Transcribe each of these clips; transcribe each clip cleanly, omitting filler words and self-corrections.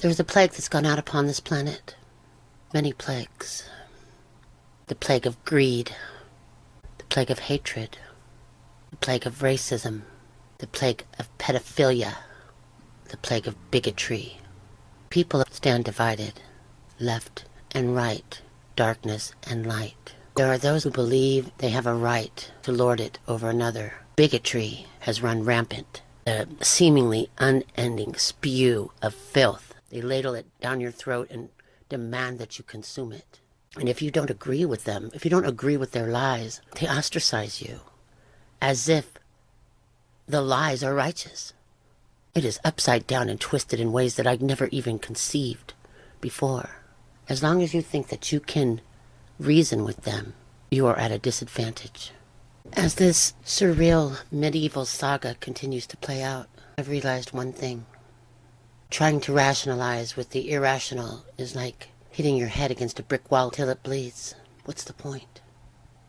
There's a plague that's gone out upon this planet. Many plagues. The plague of greed. The plague of hatred. The plague of racism. The plague of pedophilia. The plague of bigotry. People stand divided, left and right, darkness and light. There are those who believe they have a right to lord it over another. Bigotry has run rampant. The seemingly unending spew of filth. They ladle it down your throat and demand that you consume it. And if you don't agree with them, if you don't agree with their lies, they ostracize you as if the lies are righteous. It is upside down and twisted in ways that I'd never even conceived before. As long as you think that you can reason with them, you are at a disadvantage. As this surreal medieval saga continues to play out, I've realized one thing. Trying to rationalize with the irrational is like hitting your head against a brick wall till it bleeds. What's the point?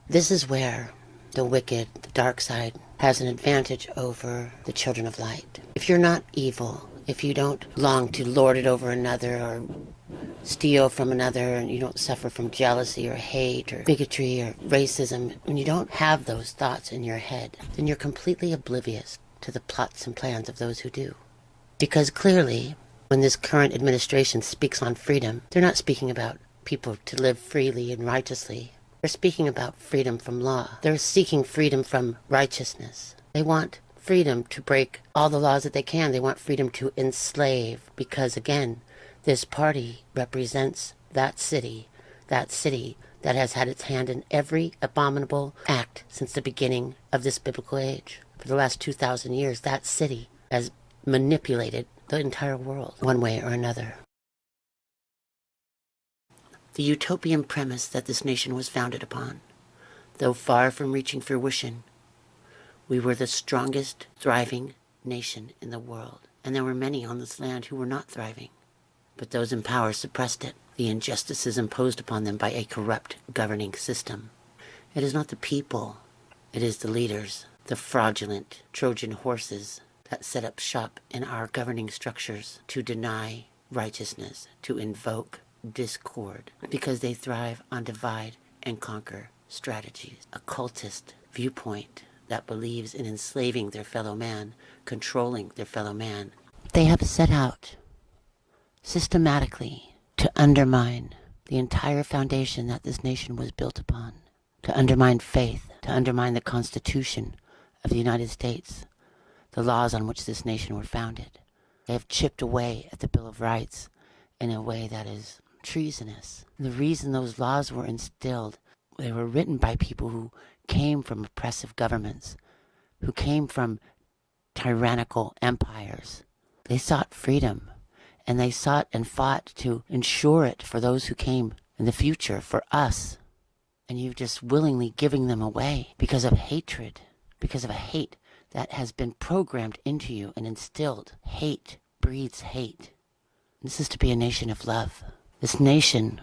This is where the wicked, the dark side, has an advantage over the children of light. If you're not evil, if you don't long to lord it over another or steal from another, and you don't suffer from jealousy or hate or bigotry or racism, when you don't have those thoughts in your head, then you're completely oblivious to the plots and plans of those who do. Because clearly, when this current administration speaks on freedom, they're not speaking about people to live freely and righteously. They're speaking about freedom from law. They're seeking freedom from righteousness. They want freedom to break all the laws that they can. They want freedom to enslave because, again, this party represents that city that has had its hand in every abominable act since the beginning of this biblical age. For the last 2,000 years, that city has manipulated the entire world one way or another. The utopian premise that this nation was founded upon, though far from reaching fruition, we were the strongest thriving nation in the world, and there were many on this land who were not thriving. But those in power suppressed it, the injustices imposed upon them by a corrupt governing system. It is not the people, it is the leaders, the fraudulent Trojan horses that set up shop in our governing structures to deny righteousness, to invoke discord, because they thrive on divide and conquer strategies. A cultist viewpoint that believes in enslaving their fellow man, controlling their fellow man. They have set out systematically to undermine the entire foundation that this nation was built upon, to undermine faith, to undermine the Constitution of the United States, the laws on which this nation were founded. They have chipped away at the Bill of Rights in a way that is treasonous. The reason those laws were instilled, they were written by people who came from oppressive governments, who came from tyrannical empires. They sought freedom, and they sought and fought to ensure it for those who came in the future, for us. And you're just willingly giving them away because of hatred, because of a hate that has been programmed into you and instilled. Hate breeds hate. This is to be a nation of love. This nation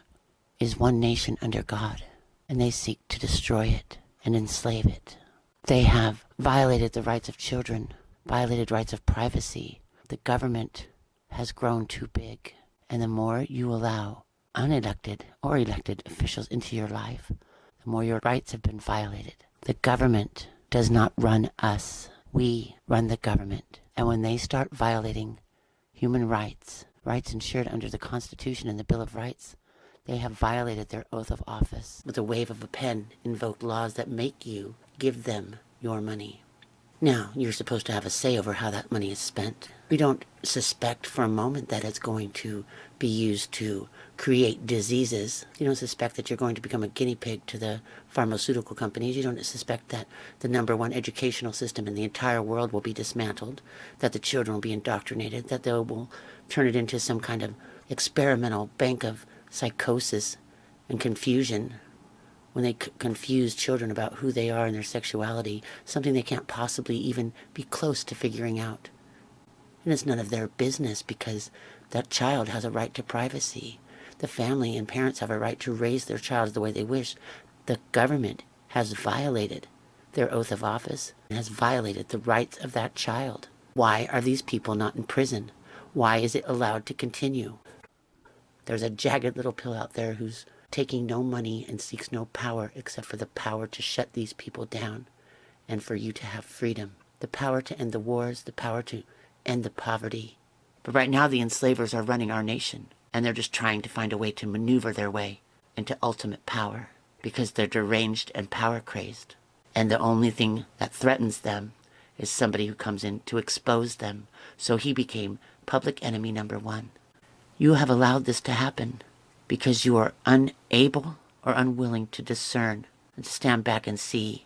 is one nation under God, and they seek to destroy it and enslave it. They have violated the rights of children, violated rights of privacy. The government has grown too big, and the more you allow unelected or elected officials into your life, the more your rights have been violated. The government does not run us. We run the government. And when they start violating human rights, rights ensured under the Constitution and the Bill of Rights, they have violated their oath of office. With a wave of a pen, invoke laws that make you give them your money. Now, you're supposed to have a say over how that money is spent. We don't suspect for a moment that it's going to be used to create diseases. You don't suspect that you're going to become a guinea pig to the pharmaceutical companies. You don't suspect that the number one educational system in the entire world will be dismantled, that the children will be indoctrinated, that they will turn it into some kind of experimental bank of psychosis and confusion when they confuse children about who they are and their sexuality, something they can't possibly even be close to figuring out. And it's none of their business because that child has a right to privacy. The family and parents have a right to raise their child the way they wish. The government has violated their oath of office and has violated the rights of that child. Why are these people not in prison? Why is it allowed to continue? There's a jagged little pill out there who's taking no money and seeks no power except for the power to shut these people down and for you to have freedom. The power to end the wars, the power to end the poverty. But right now the enslavers are running our nation, and they're just trying to find a way to maneuver their way into ultimate power because they're deranged and power crazed. And the only thing that threatens them is somebody who comes in to expose them. So he became public enemy number one. You have allowed this to happen because you are unable or unwilling to discern and to stand back and see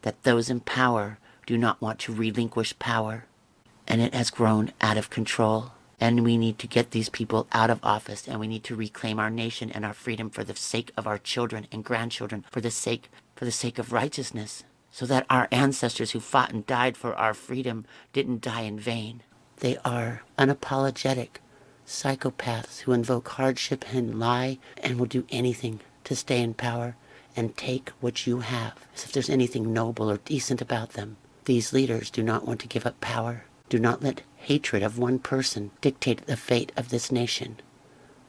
that those in power do not want to relinquish power. And it has grown out of control. And we need to get these people out of office, and we need to reclaim our nation and our freedom for the sake of our children and grandchildren, for the sake of righteousness, so that our ancestors who fought and died for our freedom didn't die in vain. They are unapologetic psychopaths who invoke hardship and lie and will do anything to stay in power and take what you have, as if there's anything noble or decent about them. These leaders do not want to give up power. Do not let hatred of one person dictate the fate of this nation.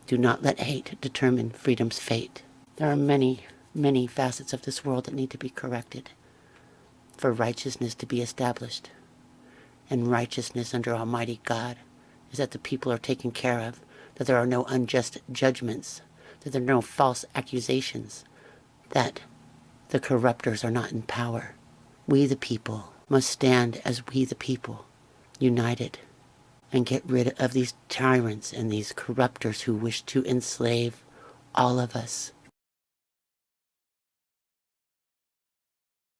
Do not let hate determine freedom's fate. There are many, many facets of this world that need to be corrected for righteousness to be established. And righteousness under Almighty God is that the people are taken care of, that there are no unjust judgments, that there are no false accusations, that the corruptors are not in power. We the people must stand as we the people, united, and get rid of these tyrants and these corruptors who wish to enslave all of us.